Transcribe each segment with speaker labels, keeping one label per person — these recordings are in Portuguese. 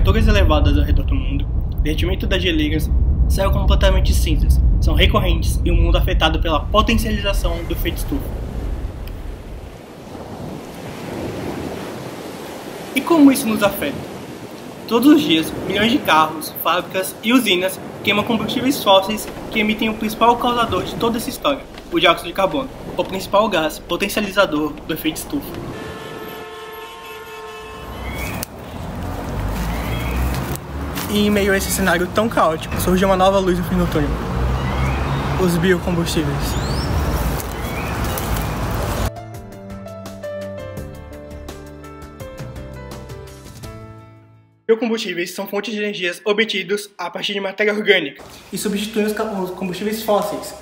Speaker 1: temperaturas elevadas ao redor do mundo, o derretimento das geleiras, céu completamente cinzas, são recorrentes e o mundo afetado pela potencialização do efeito estufa. E como isso nos afeta? Todos os dias, milhões de carros, fábricas e usinas queimam combustíveis fósseis que emitem o principal causador de toda essa história, o dióxido de carbono, o principal gás potencializador do efeito estufa. E em meio a esse cenário tão caótico, surge uma nova luz no fim do túnel: os biocombustíveis. Biocombustíveis são fontes de energias obtidos a partir de matéria orgânica e substituem os combustíveis fósseis.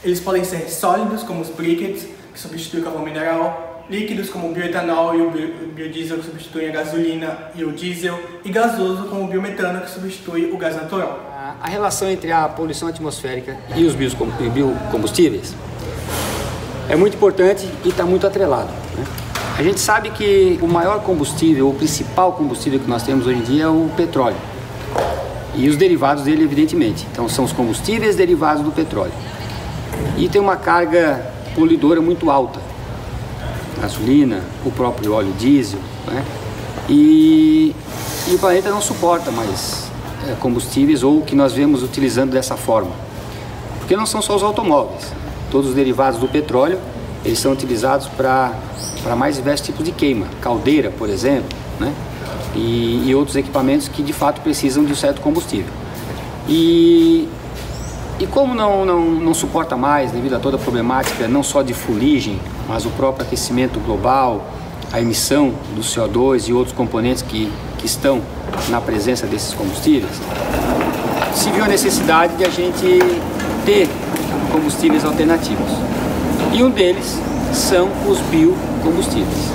Speaker 1: Eles podem ser sólidos, como os briquettes, que substituem o carvão mineral, líquidos, como o bioetanol e o biodiesel, que substituem a gasolina e o diesel, e gasoso, como o biometano, que substitui o gás natural.
Speaker 2: A relação entre a poluição atmosférica e os biocombustíveis é muito importante e está muito atrelado, né? A gente sabe que o maior combustível, o principal combustível que nós temos hoje em dia é o petróleo e os derivados dele, evidentemente. Então são os combustíveis derivados do petróleo e tem uma carga poluidora muito alta, gasolina, o próprio óleo diesel, né? E o planeta não suporta mais combustíveis ou o que nós vemos utilizando dessa forma, porque não são só os automóveis, todos os derivados do petróleo, eles são utilizados para mais diversos tipos de queima, caldeira, por exemplo, né? E outros equipamentos que de fato precisam de um certo combustível. E como não suporta mais, devido a toda a problemática, não só de fuligem, mas o próprio aquecimento global, a emissão do CO2 e outros componentes que estão na presença desses combustíveis, se viu a necessidade de a gente ter combustíveis alternativos. E um deles são os biocombustíveis.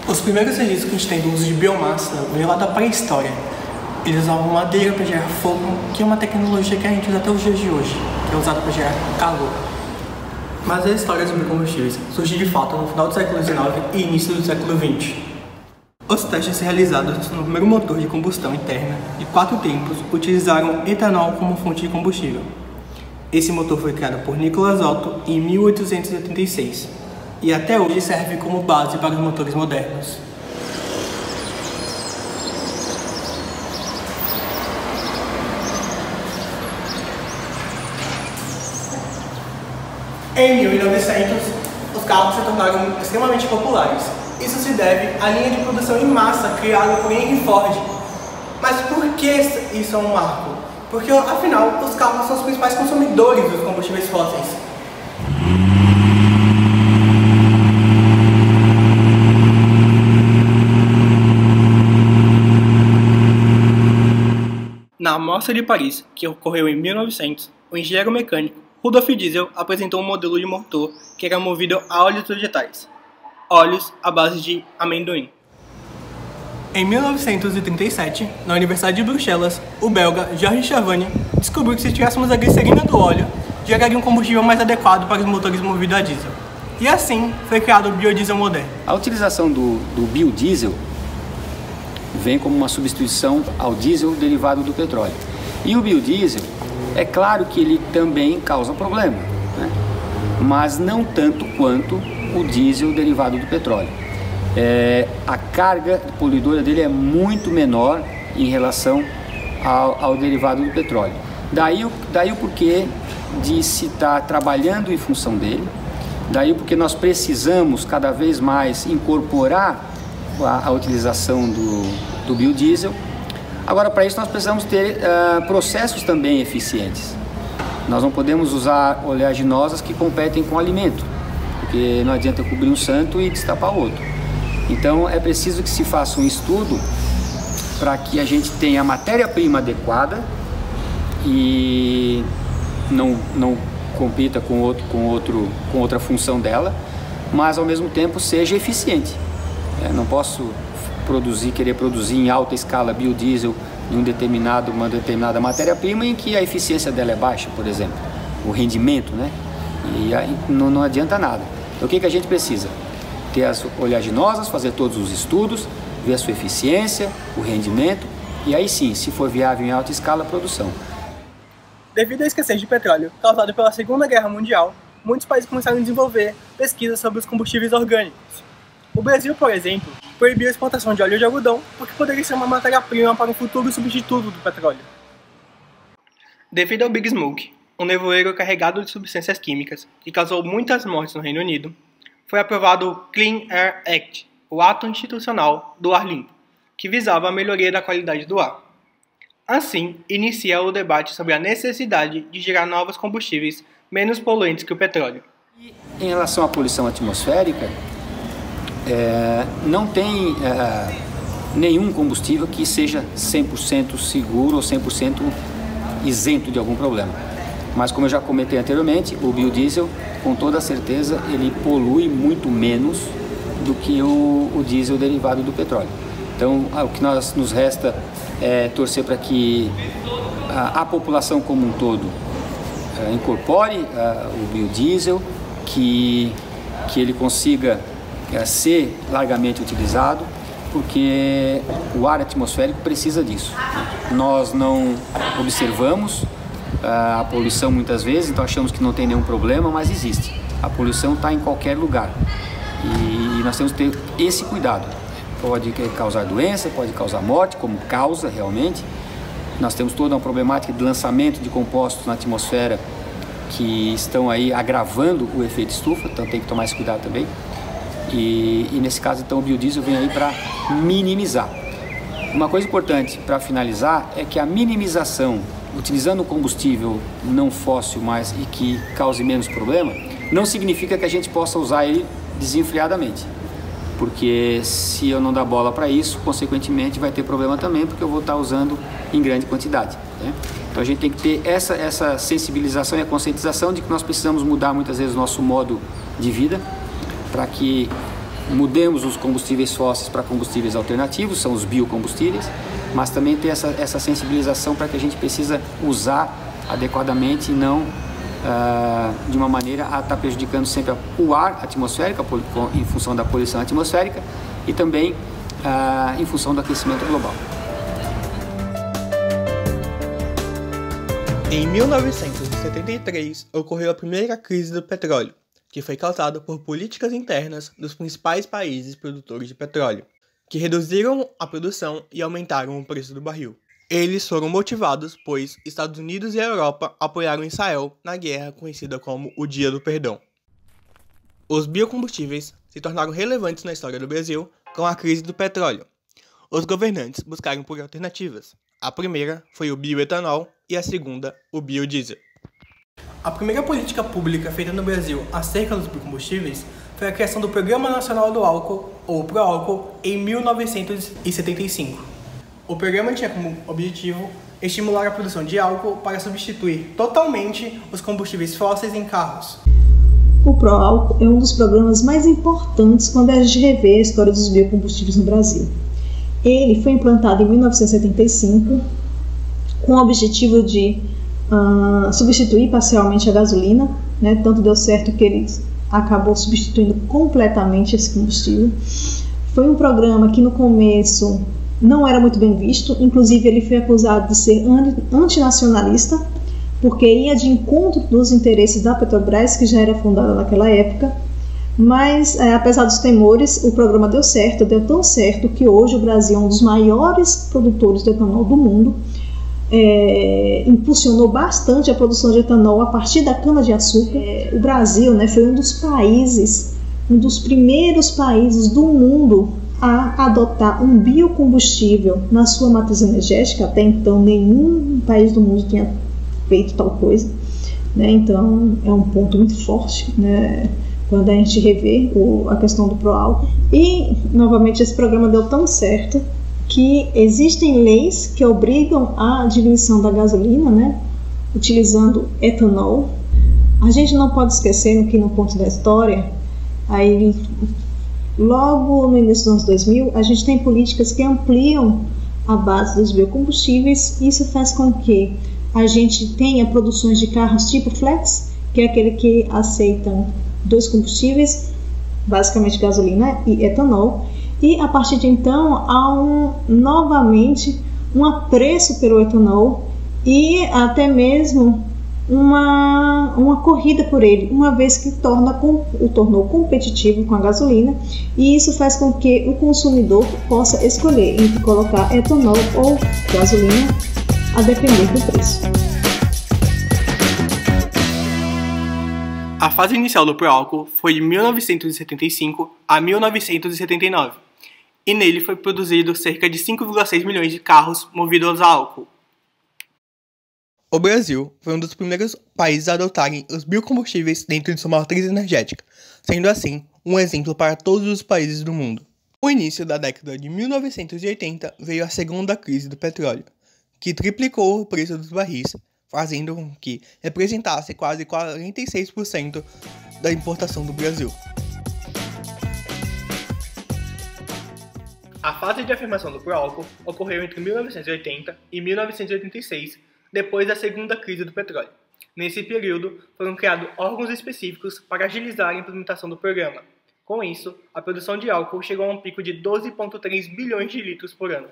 Speaker 1: Os primeiros registros que a gente tem do uso de biomassa vem lá da pré-história. Eles usavam madeira para gerar fogo, que é uma tecnologia que a gente usa até os dias de hoje, que é usada para gerar calor. Mas a história dos biocombustíveis surgiu de fato no final do século XIX e início do século XX. Os testes realizados no primeiro motor de combustão interna de 4 tempos utilizaram etanol como fonte de combustível. Esse motor foi criado por Nicolas Otto em 1886 e até hoje serve como base para os motores modernos. Em 1900, os carros se tornaram extremamente populares. Isso se deve à linha de produção em massa criada por Henry Ford. Mas por que isso é um marco? Porque, afinal, os carros são os principais consumidores dos combustíveis fósseis. Na Mostra de Paris, que ocorreu em 1900, o engenheiro mecânico Rudolf Diesel apresentou um modelo de motor que era movido a óleos vegetais, óleos à base de amendoim. Em 1937, na Universidade de Bruxelas, o belga Georges Chavagne descobriu que se tirássemos a glicerina do óleo, geraria um combustível mais adequado para os motores movidos a diesel. E assim foi criado o biodiesel moderno.
Speaker 2: A utilização do biodiesel vem como uma substituição ao diesel derivado do petróleo. E o biodiesel, é claro que ele também causa problema, né? Mas não tanto quanto o diesel derivado do petróleo. A carga poluidora dele é muito menor em relação ao derivado do petróleo. Daí o porquê de se estar trabalhando em função dele, daí o porquê nós precisamos cada vez mais incorporar a utilização do biodiesel. Agora, para isso nós precisamos ter processos também eficientes. Nós não podemos usar oleaginosas que competem com o alimento, porque não adianta cobrir um santo e destapar outro. Então é preciso que se faça um estudo para que a gente tenha a matéria-prima adequada e não compita com outra função dela, mas ao mesmo tempo seja eficiente. Não posso querer produzir em alta escala biodiesel em uma determinada matéria-prima em que a eficiência dela é baixa, por exemplo, o rendimento, né? E aí não adianta nada. Então o que a gente precisa? Ter as oleaginosas, fazer todos os estudos, ver a sua eficiência, o rendimento, e aí sim, se for viável em alta escala, a produção.
Speaker 1: Devido à escassez de petróleo causada pela Segunda Guerra Mundial, muitos países começaram a desenvolver pesquisas sobre os combustíveis orgânicos. O Brasil, por exemplo, proibiu a exportação de óleo de algodão porque poderia ser uma matéria-prima para um futuro substituto do petróleo. Devido ao Big Smoke, um nevoeiro carregado de substâncias químicas que causou muitas mortes no Reino Unido, foi aprovado o Clean Air Act, o Ato Institucional do Ar Limpo, que visava a melhoria da qualidade do ar. Assim, inicia o debate sobre a necessidade de gerar novos combustíveis menos poluentes que o petróleo.
Speaker 2: Em relação à poluição atmosférica, não tem nenhum combustível que seja 100% seguro ou 100% isento de algum problema. Mas como eu já comentei anteriormente, o biodiesel, com toda certeza, ele polui muito menos do que o diesel derivado do petróleo. Então, o que nos resta é torcer para que a população como um todo incorpore o biodiesel, que ele consiga ser largamente utilizado, porque o ar atmosférico precisa disso. Nós não observamos a poluição muitas vezes, então achamos que não tem nenhum problema, mas existe. A poluição está em qualquer lugar e nós temos que ter esse cuidado. Pode causar doença, pode causar morte, como causa realmente. Nós temos toda uma problemática de lançamento de compostos na atmosfera que estão aí agravando o efeito estufa, então tem que tomar esse cuidado também. E nesse caso, então, o biodiesel vem aí para minimizar. Uma coisa importante para finalizar é que a minimização, utilizando o combustível não fóssil mais e que cause menos problema, não significa que a gente possa usar ele desenfreadamente. Porque se eu não dar bola para isso, consequentemente vai ter problema também, porque eu vou estar usando em grande quantidade, né? Então a gente tem que ter essa sensibilização e a conscientização de que nós precisamos mudar muitas vezes o nosso modo de vida para que mudemos os combustíveis fósseis para combustíveis alternativos, são os biocombustíveis, mas também ter essa sensibilização para que a gente precisa usar adequadamente e não de uma maneira a estar prejudicando sempre o ar atmosférico em função da poluição atmosférica e também em função do aquecimento global.
Speaker 1: Em 1973 ocorreu a primeira crise do petróleo, que foi causada por políticas internas dos principais países produtores de petróleo, que reduziram a produção e aumentaram o preço do barril. Eles foram motivados pois Estados Unidos e a Europa apoiaram Israel na guerra conhecida como o Dia do Perdão. Os biocombustíveis se tornaram relevantes na história do Brasil com a crise do petróleo. Os governantes buscaram por alternativas. A primeira foi o bioetanol e a segunda, o biodiesel. A primeira política pública feita no Brasil acerca dos biocombustíveis foi a criação do Programa Nacional do Álcool, ou ProÁlcool, em 1975. O programa tinha como objetivo estimular a produção de álcool para substituir totalmente os combustíveis fósseis em carros.
Speaker 3: O ProÁlcool é um dos programas mais importantes quando a gente revê a história dos biocombustíveis no Brasil. Ele foi implantado em 1975 com o objetivo de substituir parcialmente a gasolina, né? Tanto deu certo que ele acabou substituindo completamente esse combustível. Foi um programa que no começo não era muito bem visto, inclusive ele foi acusado de ser antinacionalista, porque ia de encontro dos interesses da Petrobras, que já era fundada naquela época, mas apesar dos temores, o programa deu tão certo que hoje o Brasil é um dos maiores produtores de etanol do mundo, impulsionou bastante a produção de etanol a partir da cana-de-açúcar. O Brasil, né, foi um dos primeiros países do mundo a adotar um biocombustível na sua matriz energética. Até então nenhum país do mundo tinha feito tal coisa, né? Então é um ponto muito forte, né, quando a gente revê a questão do ProÁlcool. E novamente esse programa deu tão certo que existem leis que obrigam a diminuição da gasolina, né, utilizando etanol. A gente não pode esquecer que no ponto da história, aí logo no início dos anos 2000, a gente tem políticas que ampliam a base dos biocombustíveis. Isso faz com que a gente tenha produções de carros tipo flex, que é aquele que aceitam dois combustíveis, basicamente gasolina e etanol, e a partir de então há novamente um apreço pelo etanol e até mesmo uma corrida por ele, uma vez que o tornou competitivo com a gasolina, e isso faz com que o consumidor possa escolher entre colocar etanol ou gasolina, a depender do preço.
Speaker 1: A fase inicial do pró-álcool foi de 1975 a 1979, e nele foi produzido cerca de 5,6 milhões de carros movidos a álcool. O Brasil foi um dos primeiros países a adotarem os biocombustíveis dentro de sua matriz energética, sendo assim um exemplo para todos os países do mundo. No início da década de 1980 veio a segunda crise do petróleo, que triplicou o preço dos barris, fazendo com que representasse quase 46% da importação do Brasil. A fase de afirmação do pró-álcool ocorreu entre 1980 e 1986, depois da segunda crise do petróleo. Nesse período, foram criados órgãos específicos para agilizar a implementação do programa. Com isso, a produção de álcool chegou a um pico de 12,3 bilhões de litros por ano.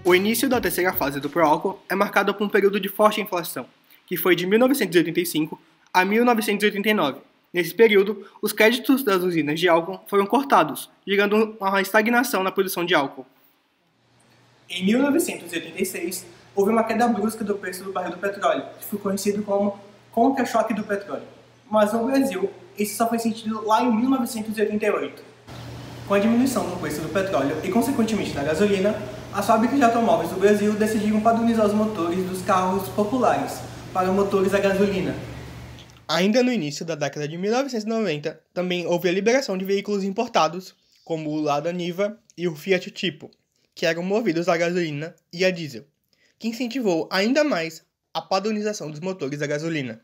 Speaker 1: O início da terceira fase do pró-álcool é marcado por um período de forte inflação, que foi de 1985 a 1989. Nesse período, os créditos das usinas de álcool foram cortados, gerando uma estagnação na produção de álcool. Em 1986, houve uma queda brusca do preço do barril do petróleo, que foi conhecido como contra-choque do petróleo. Mas no Brasil, isso só foi sentido lá em 1988. Com a diminuição no preço do petróleo e, consequentemente, da gasolina, as fábricas de automóveis do Brasil decidiram padronizar os motores dos carros populares para motores a gasolina. Ainda no início da década de 1990, também houve a liberação de veículos importados, como o Lada Niva e o Fiat Tipo, que eram movidos a gasolina e a diesel, que incentivou ainda mais a padronização dos motores a gasolina.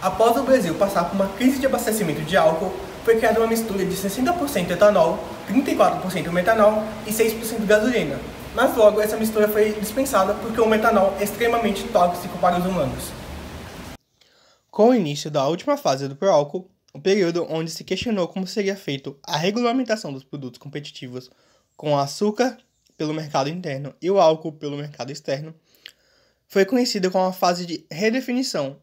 Speaker 1: Após o Brasil passar por uma crise de abastecimento de álcool, foi criada uma mistura de 60% etanol, 34% metanol e 6% gasolina. Mas logo essa mistura foi dispensada porque o metanol é extremamente tóxico para os humanos. Com o início da última fase do pró-álcool, o período onde se questionou como seria feito a regulamentação dos produtos competitivos com o açúcar pelo mercado interno e o álcool pelo mercado externo, foi conhecido como a fase de redefinição.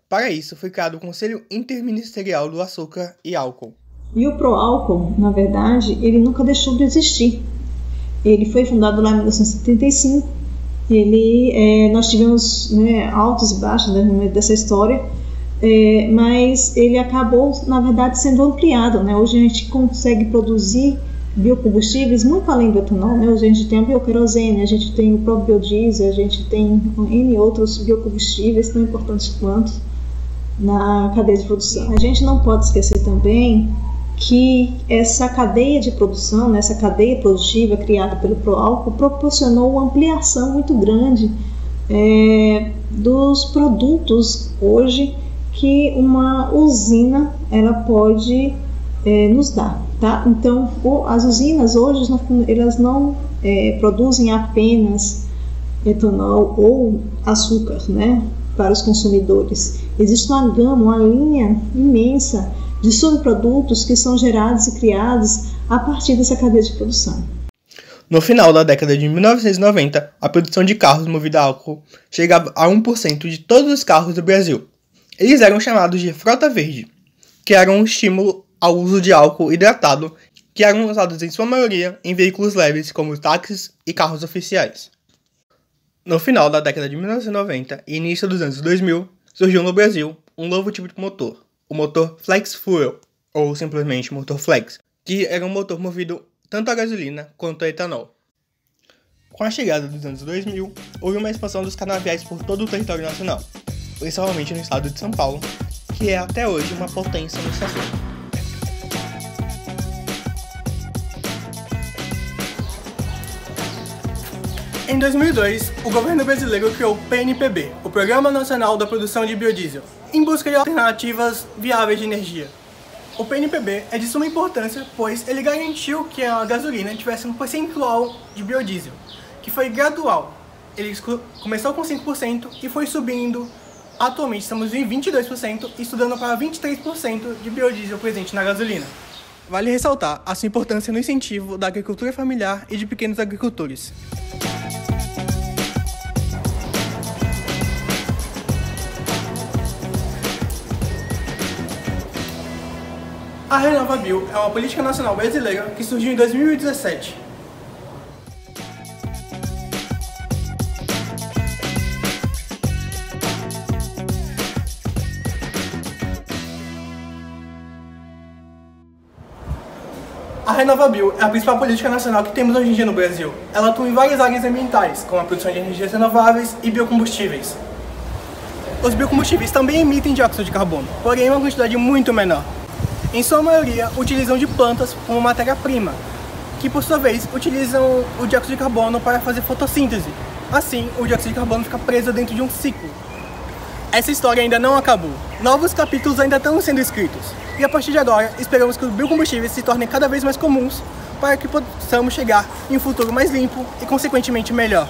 Speaker 1: Para isso, foi criado o Conselho Interministerial do Açúcar e Álcool.
Speaker 3: E o pró-álcool, na verdade, ele nunca deixou de existir. Ele foi fundado lá em 1975. Nós tivemos altos e baixos no meio dessa história, mas ele acabou, na verdade, sendo ampliado. Hoje a gente consegue produzir biocombustíveis muito além do etanol. Hoje a gente tem a bioquerosene, a gente tem o próprio biodiesel, a gente tem N outros biocombustíveis tão importantes quanto na cadeia de produção. A gente não pode esquecer também que essa cadeia de produção, essa cadeia produtiva criada pelo pró-álcool proporcionou uma ampliação muito grande dos produtos hoje que uma usina ela pode nos dar, tá? Então, as usinas hoje elas não produzem apenas etanol ou açúcar, para os consumidores. Existe uma gama, uma linha imensa de subprodutos que são gerados e criados a partir dessa cadeia de produção.
Speaker 1: No final da década de 1990, a produção de carros movidos a álcool chegava a 1% de todos os carros do Brasil. Eles eram chamados de frota verde, que era um estímulo ao uso de álcool hidratado, que eram usados em sua maioria em veículos leves como táxis e carros oficiais. No final da década de 1990 e início dos anos 2000, surgiu no Brasil um novo tipo de motor, o motor Flex Fuel, ou simplesmente motor Flex, que era um motor movido tanto a gasolina quanto a etanol. Com a chegada dos anos 2000, houve uma expansão dos canaviais por todo o território nacional, principalmente no estado de São Paulo, que é até hoje uma potência nesse assunto. Em 2002, o governo brasileiro criou o PNPB, o Programa Nacional da Produção de Biodiesel, em busca de alternativas viáveis de energia. O PNPB é de suma importância, pois ele garantiu que a gasolina tivesse um percentual de biodiesel, que foi gradual. Ele começou com 5% e foi subindo. Atualmente estamos em 22%, estudando para 23% de biodiesel presente na gasolina. Vale ressaltar a sua importância no incentivo da agricultura familiar e de pequenos agricultores. A RenovaBio é uma política nacional brasileira que surgiu em 2017. A RenovaBio é a principal política nacional que temos hoje em dia no Brasil. Ela atua em várias áreas ambientais, como a produção de energias renováveis e biocombustíveis. Os biocombustíveis também emitem dióxido de carbono, porém em uma quantidade muito menor. Em sua maioria, utilizam de plantas como matéria-prima, que por sua vez utilizam o dióxido de carbono para fazer fotossíntese. Assim, o dióxido de carbono fica preso dentro de um ciclo. Essa história ainda não acabou. Novos capítulos ainda estão sendo escritos. E a partir de agora, esperamos que os biocombustíveis se tornem cada vez mais comuns para que possamos chegar em um futuro mais limpo e consequentemente melhor.